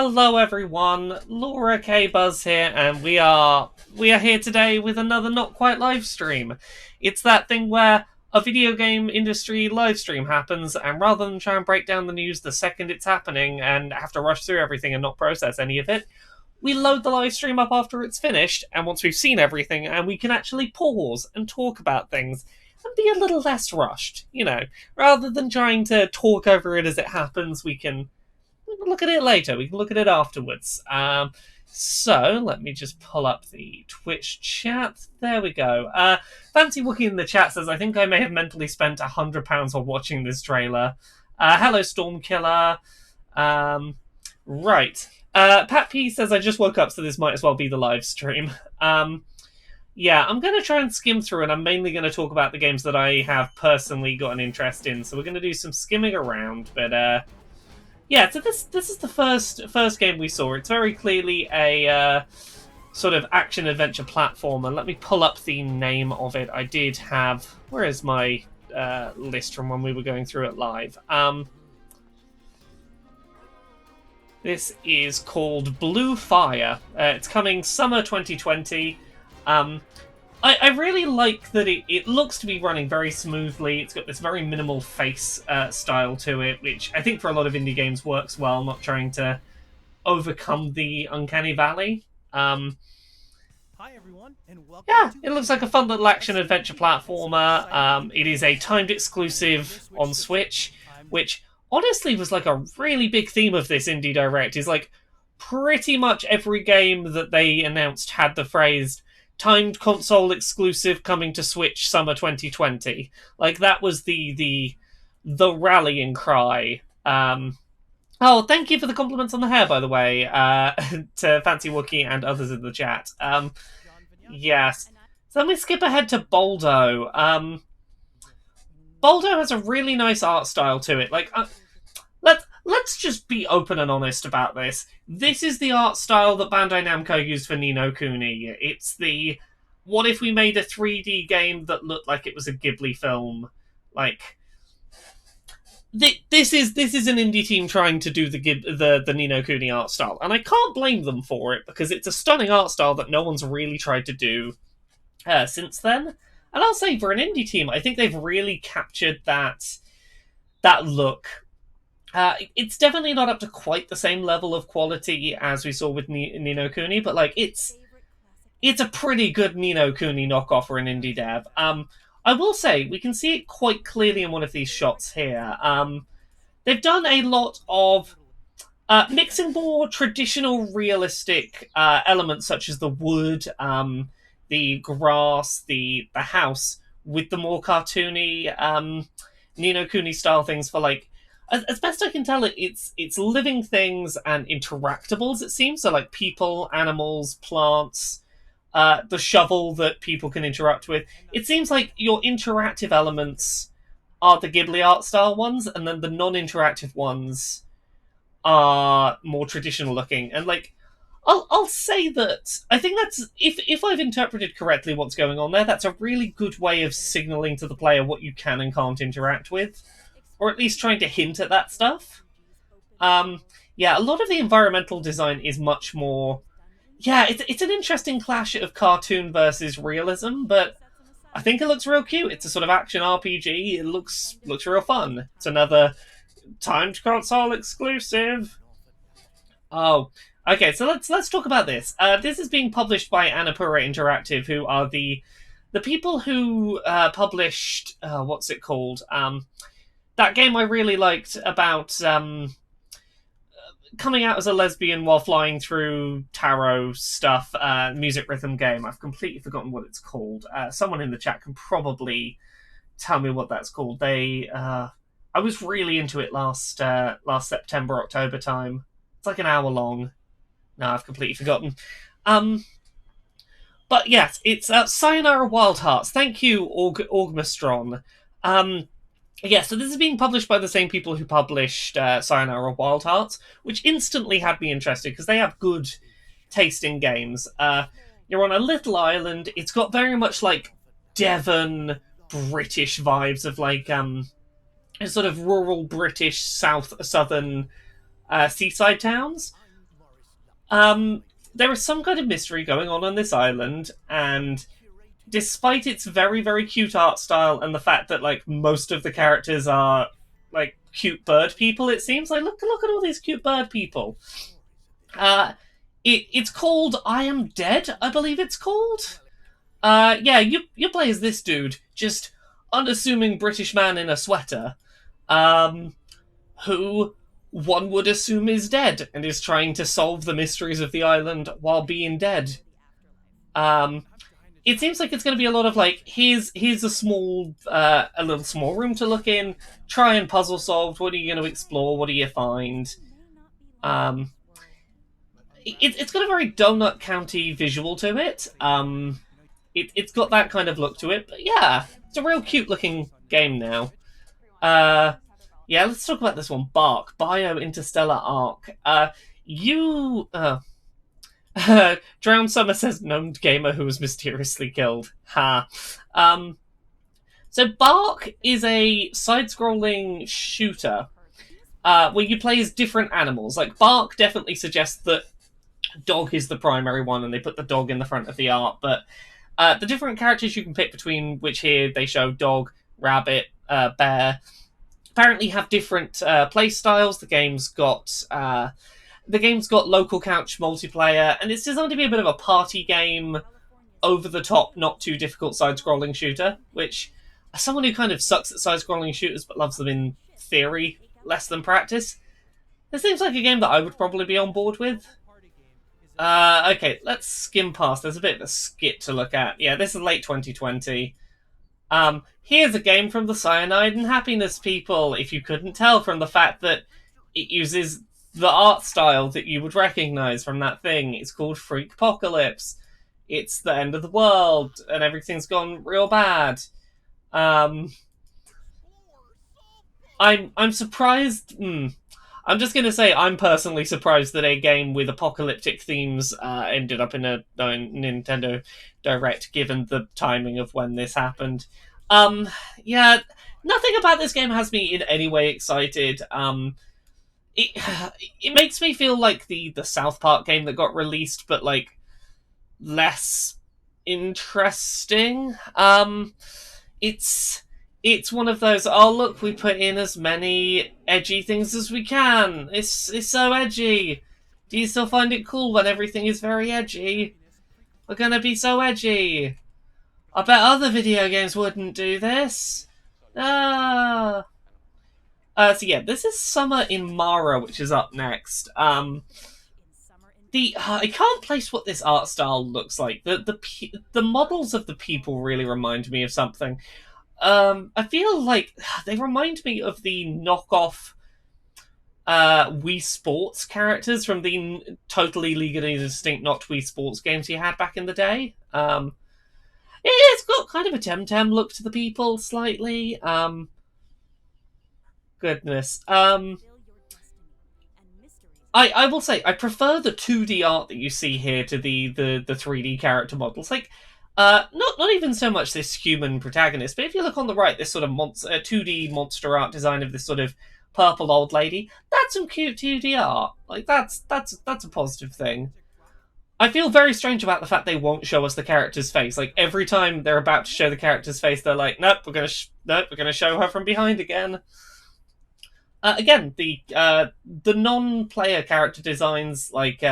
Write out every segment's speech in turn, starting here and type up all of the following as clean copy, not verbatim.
Hello everyone, Laura K Buzz here, and we are here today with another not quite live stream. It's that thing where a video game industry live stream happens, and rather than try and break down the news the second it's happening and have to rush through everything and not process any of it, we load the live stream up after it's finished, and once we've seen everything, and we can actually pause and talk about things and be a little less rushed, rather than trying to talk over it as it happens. We can look at it later. We can look at it afterwards. So let me just pull up the Twitch chat. There we go. Fancy Wookie in the chat says, I think I may have mentally spent £100 on watching this trailer. Hello, Stormkiller. Right. Pat P says, I just woke up, so this might as well be the live stream. Yeah, I'm going to try and skim through, and I'm mainly going to talk about the games that I have personally got an interest in. So we're going to do some skimming around, but yeah, so this is the first game we saw. It's very clearly a sort of action-adventure platformer. Let me pull up the name of it. I did have... Where is my list from when we were going through it live? This is called Blue Fire. It's coming summer 2020. I really like that it looks to be running very smoothly. It's got this very minimal face style to it, which I think for a lot of indie games works well, not trying to overcome the uncanny valley. Hi everyone, and welcome. Yeah, it looks like a fun little action-adventure platformer. It is a timed exclusive on Switch, which honestly was like a really big theme of this Indie Direct. Is like pretty much every game that they announced had the phrase timed console exclusive coming to Switch summer 2020. Like that was the rallying cry. Oh, thank you for the compliments on the hair, by the way, to Fancy Wookie and others in the chat. Yes. So let me skip ahead to Boldo. Boldo has a really nice art style to it. Like, let's just be open and honest about this. This is the art style that Bandai Namco used for Ni no Kuni. It's the, what if we made a 3D game that looked like it was a Ghibli film? Like, this is an indie team trying to do the Ni no Kuni art style, and I can't blame them for it because it's a stunning art style that no one's really tried to do since then. And I'll say for an indie team, I think they've really captured that look. It's definitely not up to quite the same level of quality as we saw with Ni no Kuni, but like it's a pretty good Ni no Kuni knockoff for an indie dev. I will say we can see it quite clearly in one of these shots here. They've done a lot of mixing more traditional, realistic elements such as the wood, the grass, the house, with the more cartoony Ni no Kuni style things for like. As best I can tell, it's living things and interactables, it seems. So, like, people, animals, plants, the shovel that people can interact with. It seems like your interactive elements are the Ghibli art style ones, and then the non-interactive ones are more traditional looking. And, like, I'll say that I think that's, if I've interpreted correctly what's going on there, that's a really good way of signaling to the player what you can and can't interact with. Or at least trying to hint at that stuff. Yeah, a lot of the environmental design is much more... Yeah, it's an interesting clash of cartoon versus realism, but I think it looks real cute. It's a sort of action RPG. It looks real fun. It's another timed console exclusive. Oh, okay, so let's talk about this. This is being published by Annapurna Interactive, who are the people who published... what's it called? That game I really liked about coming out as a lesbian while flying through tarot stuff, music rhythm game. I've completely forgotten what it's called. Someone in the chat can probably tell me what that's called. I was really into it last September, October time. It's like an hour long. No, I've completely forgotten. But yes, it's Sayonara Wild Hearts. Thank you, Orgmastron. Yeah, so this is being published by the same people who published Sayonara Wild Hearts, which instantly had me interested because they have good taste in games. You're on a little island. It's got very much like Devon British vibes of like sort of rural British southern seaside towns. There is some kind of mystery going on this island, and despite its very, very cute art style and the fact that like most of the characters are like cute bird people, it seems like look at all these cute bird people. It's called I Am Dead, I believe it's called. Yeah, you play as this dude, just unassuming British man in a sweater, who one would assume is dead and is trying to solve the mysteries of the island while being dead. It seems like it's going to be a lot of like here's a little small room to look in, try and puzzle solve. What are you going to explore? What do you find? It's got a very Donut County visual to it. It's got that kind of look to it, but yeah, it's a real cute looking game now. Yeah, let's talk about this one. Bark, Bio Interstellar Arc. Drowned Summer says gnomed gamer who was mysteriously killed. Ha. So Bark is a side-scrolling shooter where you play as different animals. Like Bark definitely suggests that dog is the primary one, and they put the dog in the front of the art. But the different characters you can pick between, which here they show dog, rabbit, bear, apparently have different play styles. The game's got local couch multiplayer, and it's designed to be a bit of a party game, over the top, not too difficult side-scrolling shooter. Which, as someone who kind of sucks at side-scrolling shooters but loves them in theory less than practice, this seems like a game that I would probably be on board with. Okay, let's skim past. There's a bit of a skit to look at. Yeah, this is late 2020. Here's a game from the Cyanide and Happiness people, if you couldn't tell from the fact that it uses the art style that you would recognize from that thing. It's called Freakpocalypse. It's the end of the world, and everything's gone real bad. I'm surprised... I'm just going to say I'm personally surprised that a game with apocalyptic themes ended up in a Nintendo Direct, given the timing of when this happened. Yeah, nothing about this game has me in any way excited. It makes me feel like the South Park game that got released, but like less interesting. It's one of those, oh look, we put in as many edgy things as we can. It's so edgy. Do you still find it cool when everything is very edgy? We're gonna be so edgy. I bet other video games wouldn't do this. So yeah, this is Summer in Mara, which is up next. I can't place what this art style looks like. The models of the people really remind me of something. I feel like they remind me of the knockoff Wii Sports characters from the totally legally distinct not Wii Sports games you had back in the day. It's got kind of a Temtem look to the people, slightly. Goodness. I will say, I prefer the 2D art that you see here to the 3D character models. Like, not even so much this human protagonist, but if you look on the right, this sort of 2D monster art design of this sort of purple old lady, that's some cute 2D art. Like, that's a positive thing. I feel very strange about the fact they won't show us the character's face. Like, every time they're about to show the character's face, they're like, nope, we're gonna show her from behind again. Again, the non-player character designs, like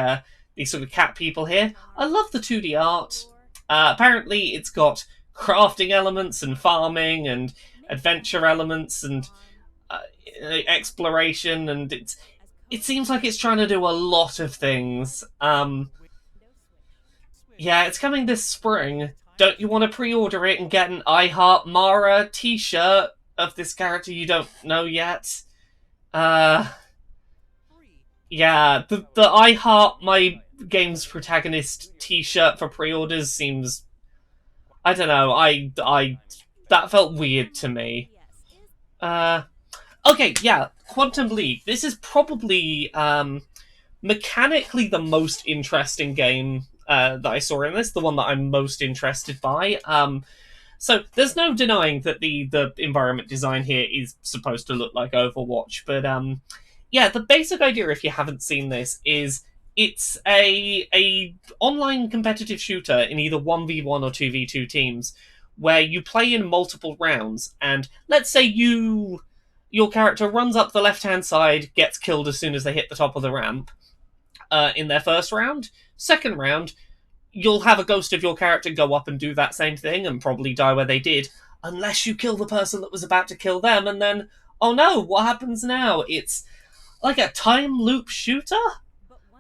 these sort of cat people here, I love the 2D art. Apparently, it's got crafting elements and farming and adventure elements and exploration, and it seems like it's trying to do a lot of things. Yeah, it's coming this spring. Don't you want to pre-order it and get an I Heart Mara t-shirt of this character you don't know yet? Yeah, the I Heart My Game's Protagonist t-shirt for pre-orders seems... I don't know, that felt weird to me. Okay, yeah, Quantum League. This is probably mechanically the most interesting game that I saw in this, the one that I'm most interested by. So there's no denying that the environment design here is supposed to look like Overwatch, but yeah, the basic idea, if you haven't seen this, is it's a online competitive shooter in either 1v1 or 2v2 teams where you play in multiple rounds, and let's say your character runs up the left-hand side, gets killed as soon as they hit the top of the ramp in their first round. Second round, you'll have a ghost of your character go up and do that same thing and probably die where they did, unless you kill the person that was about to kill them, and then, oh no, what happens now? It's like a time loop shooter?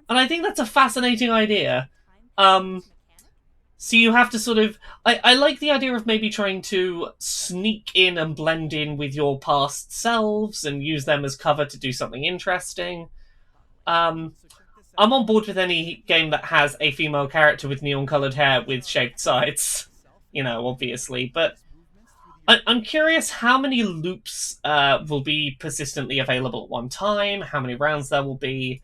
And I think that's a fascinating idea. So you have to sort of... I like the idea of maybe trying to sneak in and blend in with your past selves and use them as cover to do something interesting. I'm on board with any game that has a female character with neon-coloured hair with shaved sides. You know, obviously. But I'm curious how many loops will be persistently available at one time, how many rounds there will be.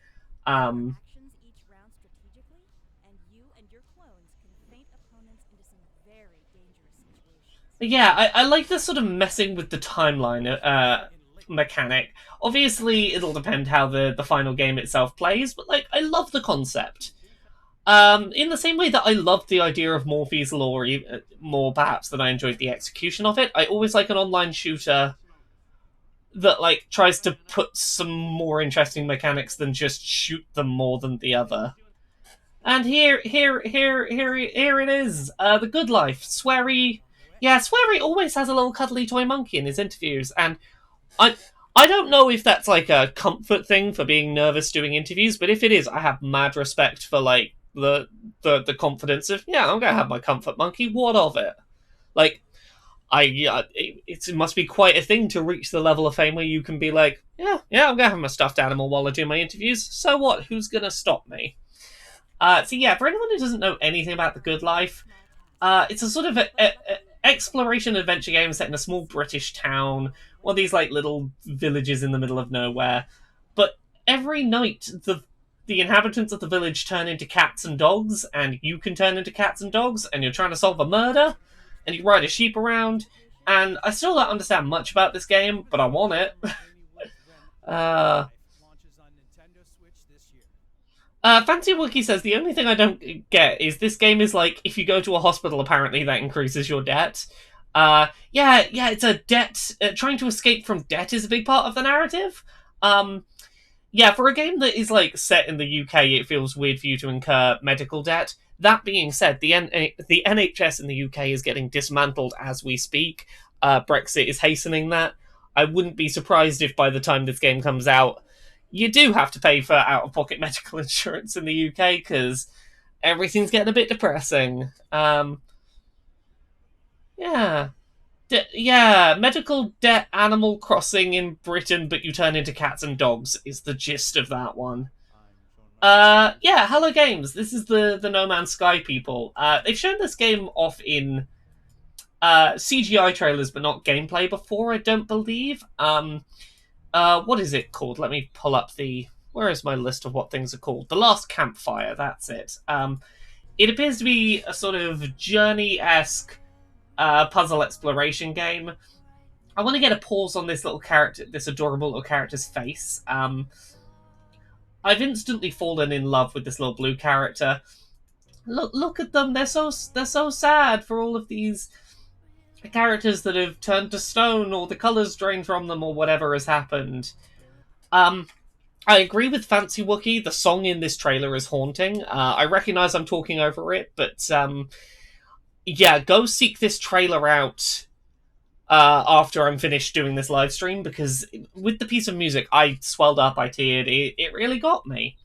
Yeah, I like the sort of messing with the timeline mechanic. Obviously, it'll depend how the final game itself plays, but like I love the concept. In the same way that I loved the idea of Morphe's lore more perhaps than I enjoyed the execution of it, I always like an online shooter that like tries to put some more interesting mechanics than just shoot them more than the other. And here it is. The Good Life. Swery. Yeah, Swery always has a little cuddly toy monkey in his interviews, and I don't know if that's like a comfort thing for being nervous doing interviews, but if it is, I have mad respect for like the confidence of, yeah, I'm gonna have my comfort monkey. What of it? Like, it must be quite a thing to reach the level of fame where you can be like, yeah, I'm gonna have my stuffed animal while I do my interviews. So what? Who's gonna stop me? So yeah, for anyone who doesn't know anything about The Good Life, it's a sort of exploration adventure game set in a small British town, one of these like little villages in the middle of nowhere. But every night, the inhabitants of the village turn into cats and dogs, and you can turn into cats and dogs, and you're trying to solve a murder, and you ride a sheep around. And I still don't understand much about this game, but I want it. Fancy Wookie says, the only thing I don't get is this game is like, if you go to a hospital, apparently that increases your debt. Yeah, it's a debt. Trying to escape from debt is a big part of the narrative. Yeah, for a game that is like set in the UK, it feels weird for you to incur medical debt. That being said, the NHS in the UK is getting dismantled as we speak. Brexit is hastening that. I wouldn't be surprised if by the time this game comes out, you do have to pay for out-of-pocket medical insurance in the UK, because everything's getting a bit depressing. Yeah. Medical debt Animal Crossing in Britain, but you turn into cats and dogs is the gist of that one. Yeah, Hello Games. This is the No Man's Sky people. They've shown this game off in CGI trailers, but not gameplay before, I don't believe. What is it called? Let me pull up where is my list of what things are called? The Last Campfire, that's it. It appears to be a sort of journey-esque puzzle exploration game. I want to get a pause on this little character, this adorable little character's face. I've instantly fallen in love with this little blue character. Look at them, they're so sad for all of these characters that have turned to stone, or the colours drained from them, or whatever has happened. I agree with Fancy Wookie, the song in this trailer is haunting. I recognise I'm talking over it, but yeah, go seek this trailer out after I'm finished doing this live stream, because with the piece of music, I swelled up, I teared, it really got me.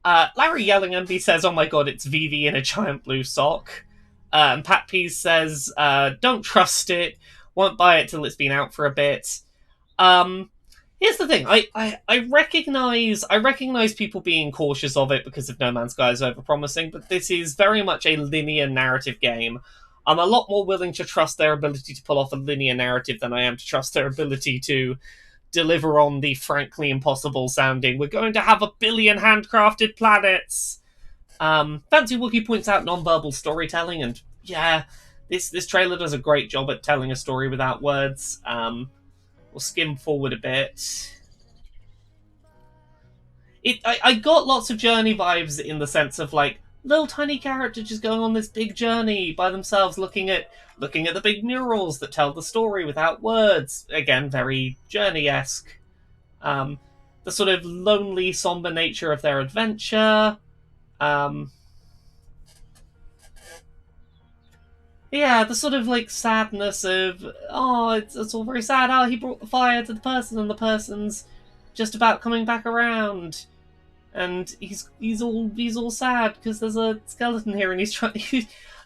Larry Yelling MB says, oh my god, it's Vivi in a giant blue sock. And Pat Pease says, don't trust it, won't buy it till it's been out for a bit. Here's the thing, I recognise people being cautious of it because of No Man's Sky is overpromising, but this is very much a linear narrative game. I'm a lot more willing to trust their ability to pull off a linear narrative than I am to trust their ability to deliver on the frankly impossible sounding, we're going to have 1 billion handcrafted planets! Fancy Wookie points out non-verbal storytelling, and yeah, this trailer does a great job at telling a story without words. We'll skim forward a bit. I got lots of Journey vibes in the sense of like little tiny character just going on this big journey by themselves, looking at the big murals that tell the story without words. Again, very Journey-esque. The sort of lonely, somber nature of their adventure. Yeah, the sort of like sadness of, oh, it's all very sad. Oh, he brought the fire to the person, and the person's just about coming back around, and he's all sad because there's a skeleton here, and he's trying.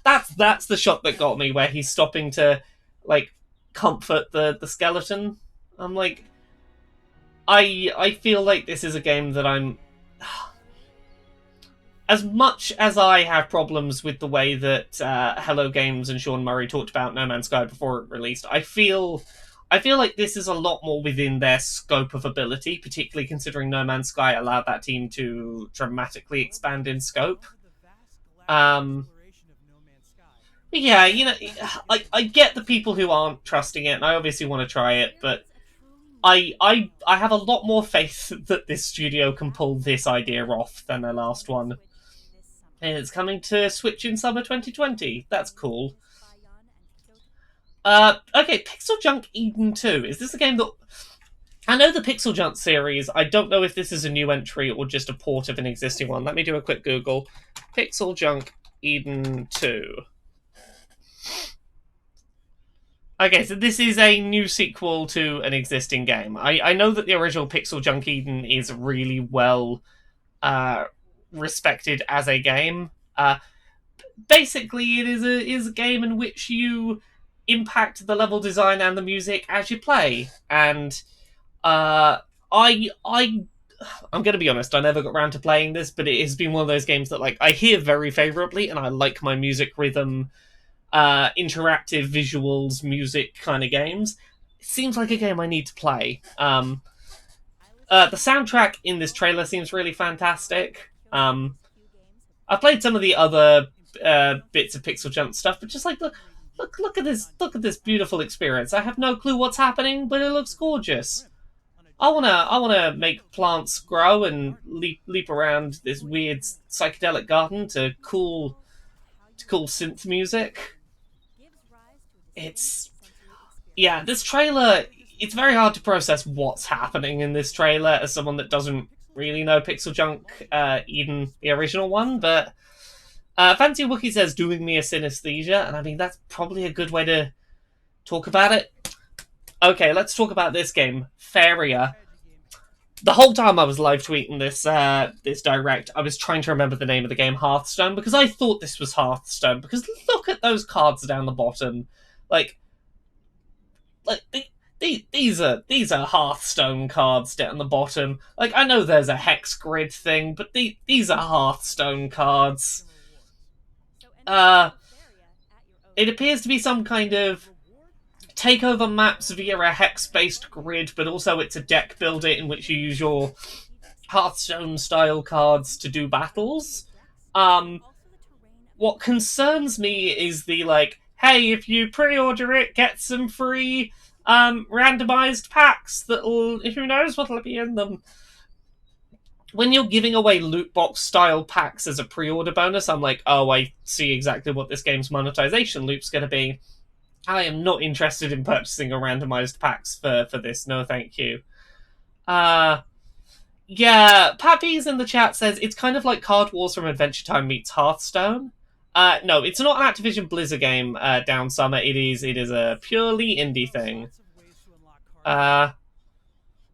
That's the shot that got me, where he's stopping to like comfort the skeleton. I'm like, I feel like this is a game that I'm. As much as I have problems with the way that Hello Games and Sean Murray talked about No Man's Sky before it released, I feel like this is a lot more within their scope of ability, particularly considering No Man's Sky allowed that team to dramatically expand in scope. Yeah, you know, I get the people who aren't trusting it, and I obviously want to try it, but I have a lot more faith that this studio can pull this idea off than their last one. And it's coming to Switch in summer 2020. That's cool. Okay, Pixel Junk Eden 2. Is this a game that... I know the Pixel Junk series. I don't know if this is a new entry or just a port of an existing one. Let me do a quick Google. Pixel Junk Eden 2. Okay, so this is a new sequel to an existing game. I know that the original Pixel Junk Eden is really well respected as a game. Basically, it is a game in which you impact the level design and the music as you play. And I'm going to be honest, I never got around to playing this, but it has been one of those games that like I hear very favorably, and I like my music rhythm, interactive visuals, music kind of games. It seems like a game I need to play. The soundtrack in this trailer seems really fantastic. I played some of the other bits of Pixel Junk stuff, but just like look at this beautiful experience. I have no clue what's happening, but it looks gorgeous. I wanna make plants grow and leap around this weird psychedelic garden to cool synth music. This trailer. It's very hard to process what's happening in this trailer as someone that doesn't really know Pixel Junk Eden, the original one, but Fancy Wookie says doing me a synesthesia, and I mean that's probably a good way to talk about it. Okay, let's talk about this game, Faria. The whole time I was live tweeting this direct, I was trying to remember the name of the game, Hearthstone, because I thought this was Hearthstone, because look at those cards down the bottom. Like these are Hearthstone cards down the bottom. Like, I know there's a hex grid thing, but these are Hearthstone cards. It appears to be some kind of take over maps via a hex-based grid, but also it's a deck builder in which you use your Hearthstone-style cards to do battles. What concerns me is the, like, hey, if you pre-order it, get some free randomized packs that'll, who knows what'll be in them. When you're giving away loot box style packs as a pre-order bonus, I'm like, oh, I see exactly what this game's monetization loop's going to be. I am not interested in purchasing a randomized packs for this. No, thank you. Yeah, Pappy's in the chat says it's kind of like Card Wars from Adventure Time meets Hearthstone. No, it's not an Activision Blizzard game, Down Summer. It is a purely indie thing.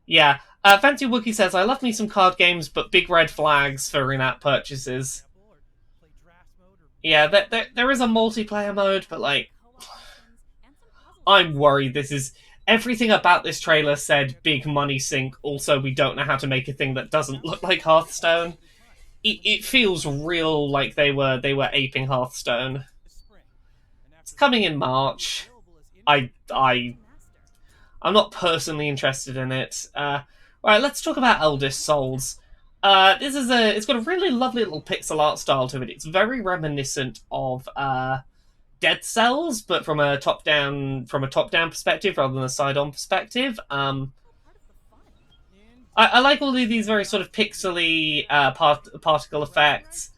Yeah. Fancy Wookie says, I love me some card games, but big red flags for in-app purchases. Yeah, there is a multiplayer mode, but, like, I'm worried this is... Everything about this trailer said big money sink, also we don't know how to make a thing that doesn't look like Hearthstone. It feels real like they were aping Hearthstone. It's coming in March. I'm not personally interested in it. Right, let's talk about Eldest Souls. It's got a really lovely little pixel art style to it. It's very reminiscent of Dead Cells, but from a top-down perspective rather than a side-on perspective. I like all of these very sort of pixely particle effects.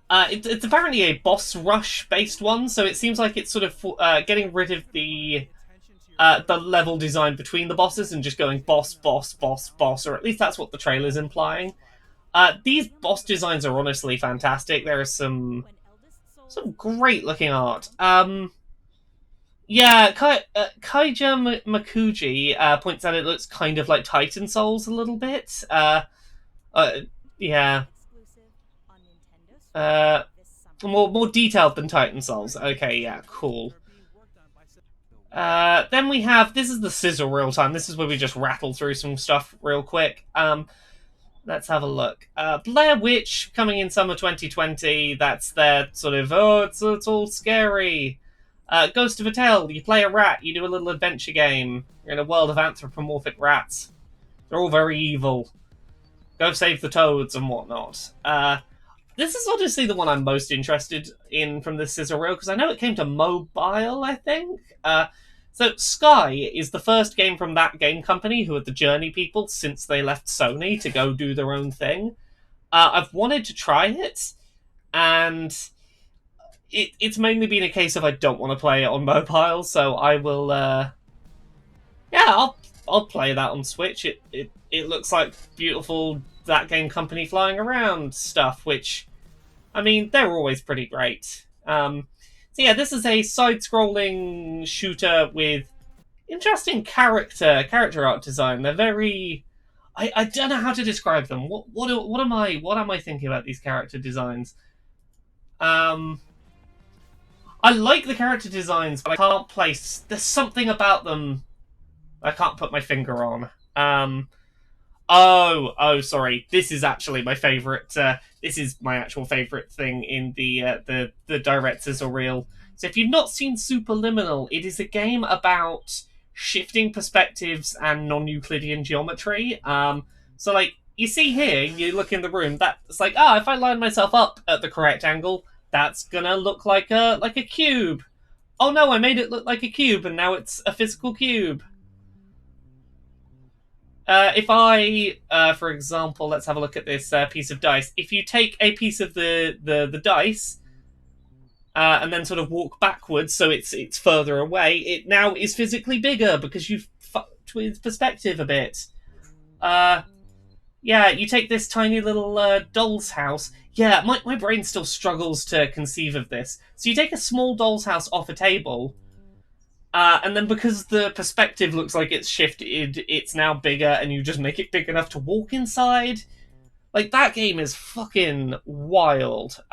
It's apparently a boss rush based one, so it seems like it's sort of getting rid of the level design between the bosses and just going boss, boss, boss, boss, or at least that's what the trailer's implying. These boss designs are honestly fantastic. There is some great looking art. Yeah, Kaija Makuji points out it looks kind of like Titan Souls a little bit. Uh, yeah. Uh, more detailed than Titan Souls. Okay, yeah, cool. Then we have, this is the sizzle real time. This is where we just rattle through some stuff real quick. Let's have a look. Blair Witch coming in summer 2020. That's their sort of, it's all scary. Ghost of a Tale, you play a rat, you do a little adventure game. You're in a world of anthropomorphic rats. They're all very evil. Go save the toads and whatnot. This is honestly the one I'm most interested in from this sizzle reel, because I know it came to mobile, I think. So Sky is the first game from that game company, who are the Journey people, since they left Sony to go do their own thing. I've wanted to try it, and it's mainly been a case of I don't want to play it on mobile, so I will, yeah, I'll play that on Switch. It looks like beautiful that game company flying around stuff, which, I mean, they're always pretty great. So yeah, this is a side-scrolling shooter with interesting character art design. They're very, I don't know how to describe them. What am I thinking about these character designs? I like the character designs, but I can't place. There's something about them I can't put my finger on. Sorry. This is actually my favorite. This is my actual favorite thing in the direct sizzle reel. So if you've not seen Superliminal, it is a game about shifting perspectives and non-Euclidean geometry. So like you see here, you look in the room. That's like, if I line myself up at the correct angle, that's gonna look like a cube. Oh no, I made it look like a cube, and now it's a physical cube. If I, for example, let's have a look at this piece of dice. If you take a piece of the dice and then sort of walk backwards, so it's further away, it now is physically bigger because you've fucked with perspective a bit. Yeah, you take this tiny little doll's house. Yeah, my brain still struggles to conceive of this. So you take a small doll's house off a table. And then because the perspective looks like it's shifted, it's now bigger, and you just make it big enough to walk inside. Like, that game is fucking wild.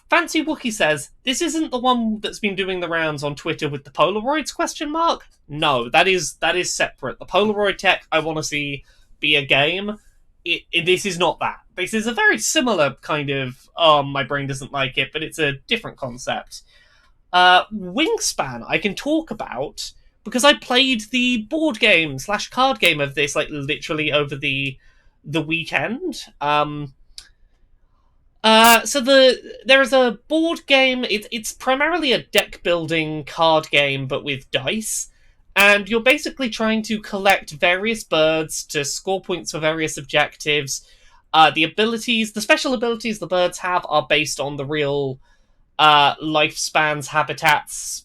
Fancy Wookie says, this isn't the one that's been doing the rounds on Twitter with the Polaroids, question mark? No, that is separate. The Polaroid tech I want to see be a game. This is not that. This is a very similar kind of, my brain doesn't like it, but it's a different concept. Wingspan I can talk about because I played the board game / card game of this like literally over the weekend. So there is a board game. It's primarily a deck building card game, but with dice, and you're basically trying to collect various birds to score points for various objectives. The special abilities the birds have are based on the real lifespans,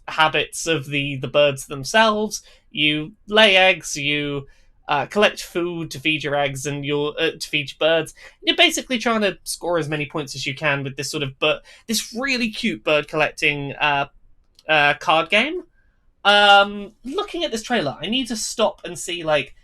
habits of the birds themselves. You lay eggs, you collect food to feed your eggs and to feed your birds. You're basically trying to score as many points as you can with this sort of this really cute bird collecting card game. Looking at this trailer, I need to stop and see, like,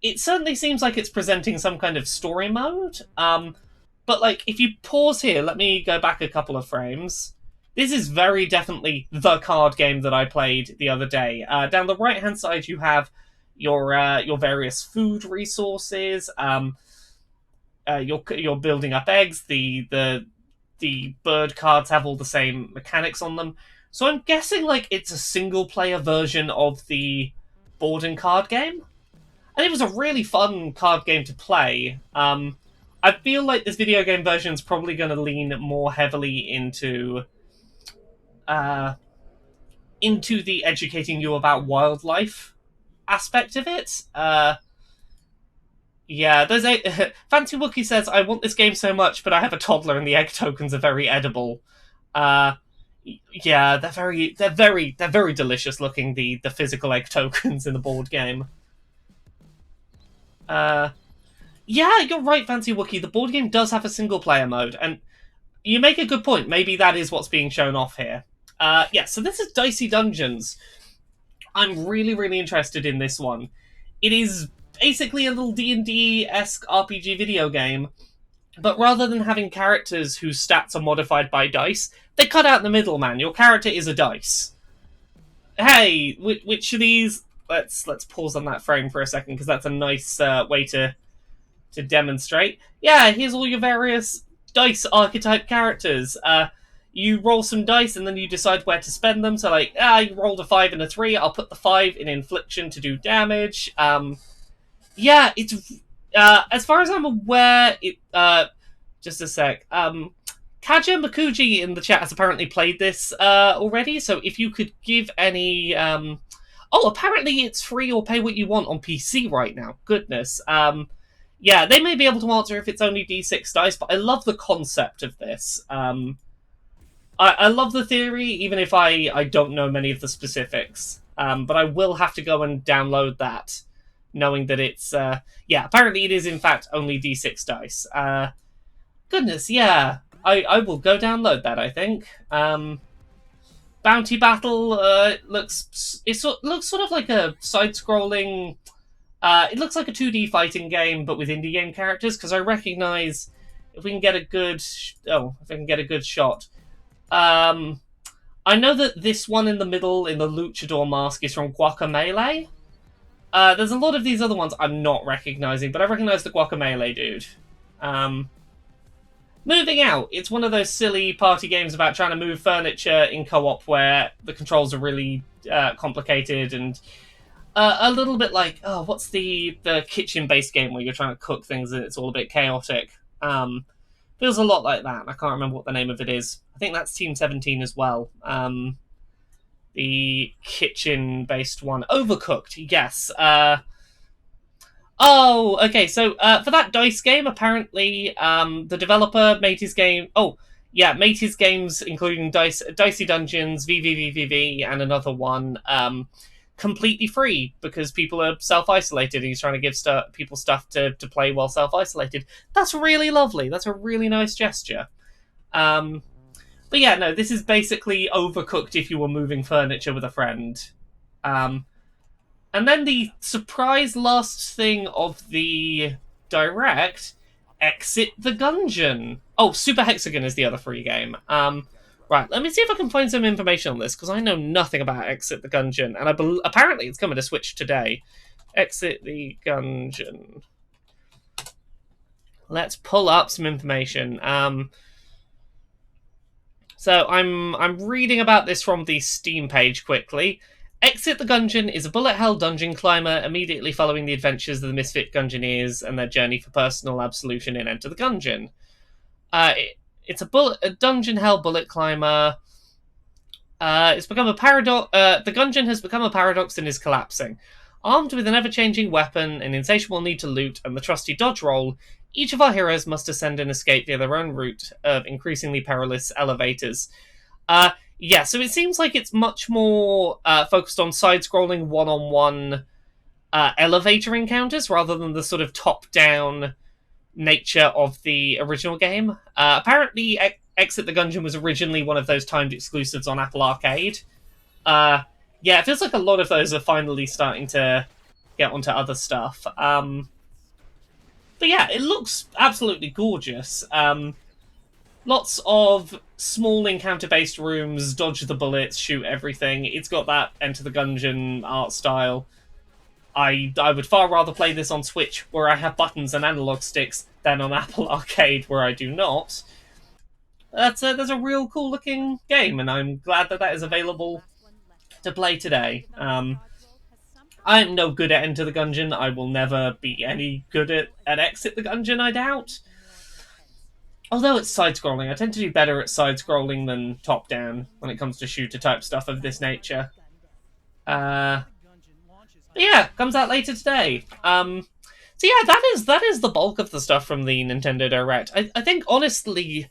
it certainly seems like it's presenting some kind of story mode. But like, if you pause here, let me go back a couple of frames. This is very definitely the card game that I played the other day. Down the right-hand side, you have your various food resources. You're building up eggs. The bird cards have all the same mechanics on them. So I'm guessing like it's a single-player version of the board and card game. And it was a really fun card game to play. I feel like this video game version is probably going to lean more heavily into the educating you about wildlife aspect of it. Yeah, there's a Fancy Wookie says, "I want this game so much, but I have a toddler, and the egg tokens are very edible." Uh, yeah, they're very delicious looking. The physical egg tokens in the board game. Uh, yeah, you're right, Fancy Wookie. The board game does have a single player mode, and you make a good point. Maybe that is what's being shown off here. Yeah, so this is Dicey Dungeons. I'm really, really interested in this one. It is basically a little D&D-esque RPG video game, but rather than having characters whose stats are modified by dice, they cut out the middleman. Your character is a dice. Hey, which of these? Let's pause on that frame for a second because that's a nice way to demonstrate. Yeah, here's all your various dice archetype characters. You roll some dice and then you decide where to spend them. So, like, you rolled a 5 and a 3. I'll put the 5 in infliction to do damage. Yeah, it's as far as I'm aware, it just a sec. Kaja Makuji in the chat has apparently played this already. So if you could give any, oh, apparently it's free or pay what you want on PC right now. Goodness. Yeah, they may be able to answer if it's only D6 dice, but I love the concept of this. I love the theory, even if I don't know many of the specifics. But I will have to go and download that, knowing that it's... yeah, apparently it is, in fact, only D6 dice. Goodness, yeah. I will go download that, I think. Bounty Battle looks sort of like a side-scrolling... it looks like a 2D fighting game, but with indie game characters, because I recognise if we can get a good... Oh, if I can get a good shot... I know that this one in the middle, in the luchador mask, is from Guacamelee. There's a lot of these other ones I'm not recognizing, but I recognize the Guacamelee dude. Moving Out. It's one of those silly party games about trying to move furniture in co-op where the controls are really complicated and a little bit like, oh, what's the kitchen-based game where you're trying to cook things and it's all a bit chaotic. Feels a lot like that. I can't remember what the name of it is. I think that's Team 17 as well. The kitchen-based one. Overcooked, yes. Oh, okay, so for that dice game, apparently the developer made his game... Oh, yeah, made his games, including Dicey Dungeons, VVVVV, and another one, completely free because people are self-isolated and he's trying to give people stuff to play while self-isolated. That's really lovely. That's a really nice gesture. But yeah, no, this is basically Overcooked if you were moving furniture with a friend. And then the surprise last thing of the Direct, Exit the Gungeon. Oh, Super Hexagon is the other free game. Right, let me see if I can find some information on this, because I know nothing about Exit the Gungeon, and apparently it's coming to Switch today. Exit the Gungeon. Let's pull up some information. So I'm reading about this from the Steam page quickly. Exit the Gungeon is a bullet hell dungeon climber immediately following the adventures of the misfit Gungeoneers and their journey for personal absolution in Enter the Gungeon. It's a dungeon hell bullet climber. It's become a paradox. The Gungeon has become a paradox and is collapsing. Armed with an ever-changing weapon, an insatiable need to loot, and the trusty dodge roll, each of our heroes must ascend and escape via their own route of increasingly perilous elevators. Yeah, so it seems like it's much more focused on side-scrolling one-on-one elevator encounters rather than the sort of top-down nature of the original game. Apparently, Exit the Gungeon was originally one of those timed exclusives on Apple Arcade. Yeah, it feels like a lot of those are finally starting to get onto other stuff. But yeah, it looks absolutely gorgeous. Lots of small encounter-based rooms, dodge the bullets, shoot everything. It's got that Enter the Gungeon art style. I would far rather play this on Switch, where I have buttons and analog sticks, than on Apple Arcade, where I do not. That's a real cool-looking game, and I'm glad that that is available to play today. I'm no good at Enter the Gungeon. I will never be any good at Exit the Gungeon, I doubt. Although it's side-scrolling, I tend to do better at side-scrolling than top-down when it comes to shooter-type stuff of this nature. But yeah, comes out later today. So yeah, that is the bulk of the stuff from the Nintendo Direct. I think honestly,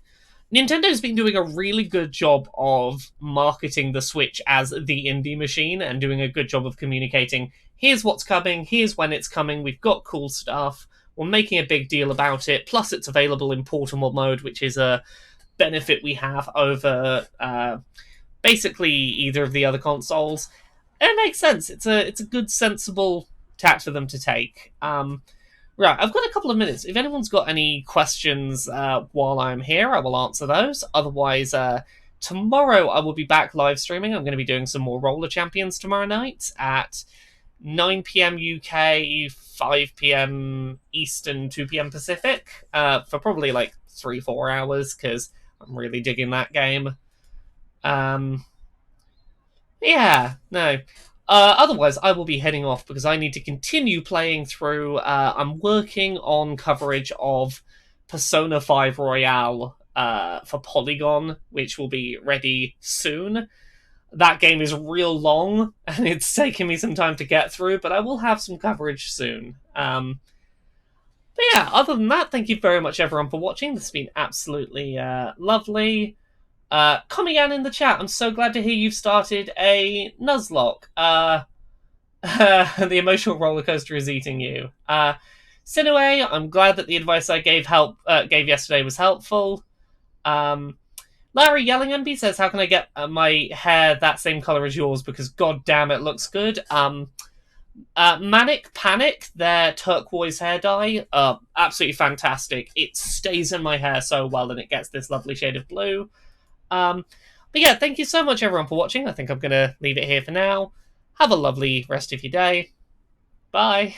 Nintendo's been doing a really good job of marketing the Switch as the indie machine and doing a good job of communicating, here's what's coming, here's when it's coming, we've got cool stuff, we're making a big deal about it, plus it's available in portable mode, which is a benefit we have over basically either of the other consoles. It makes sense. It's a good, sensible tack for them to take. Right, I've got a couple of minutes. If anyone's got any questions while I'm here, I will answer those. Otherwise, tomorrow I will be back live streaming. I'm going to be doing some more Roller Champions tomorrow night at 9 p.m. UK, 5 p.m. Eastern, 2 p.m. Pacific for probably like 3-4 hours because I'm really digging that game. Yeah, no. Otherwise, I will be heading off because I need to continue playing through. I'm working on coverage of Persona 5 Royale for Polygon, which will be ready soon. That game is real long, and it's taking me some time to get through, but I will have some coverage soon. But yeah, other than that, thank you very much, everyone, for watching. This has been absolutely lovely. Komiyan in the chat, I'm so glad to hear you've started a Nuzlocke. The emotional roller coaster is eating you. Sinue, I'm glad that the advice I gave yesterday was helpful. Larry Yellinghamby says, how can I get my hair that same colour as yours? Because god damn it looks good. Manic Panic, their turquoise hair dye, absolutely fantastic. It stays in my hair so well and it gets this lovely shade of blue. But yeah, thank you so much everyone for watching. I think I'm going to leave it here for now. Have a lovely rest of your day. Bye.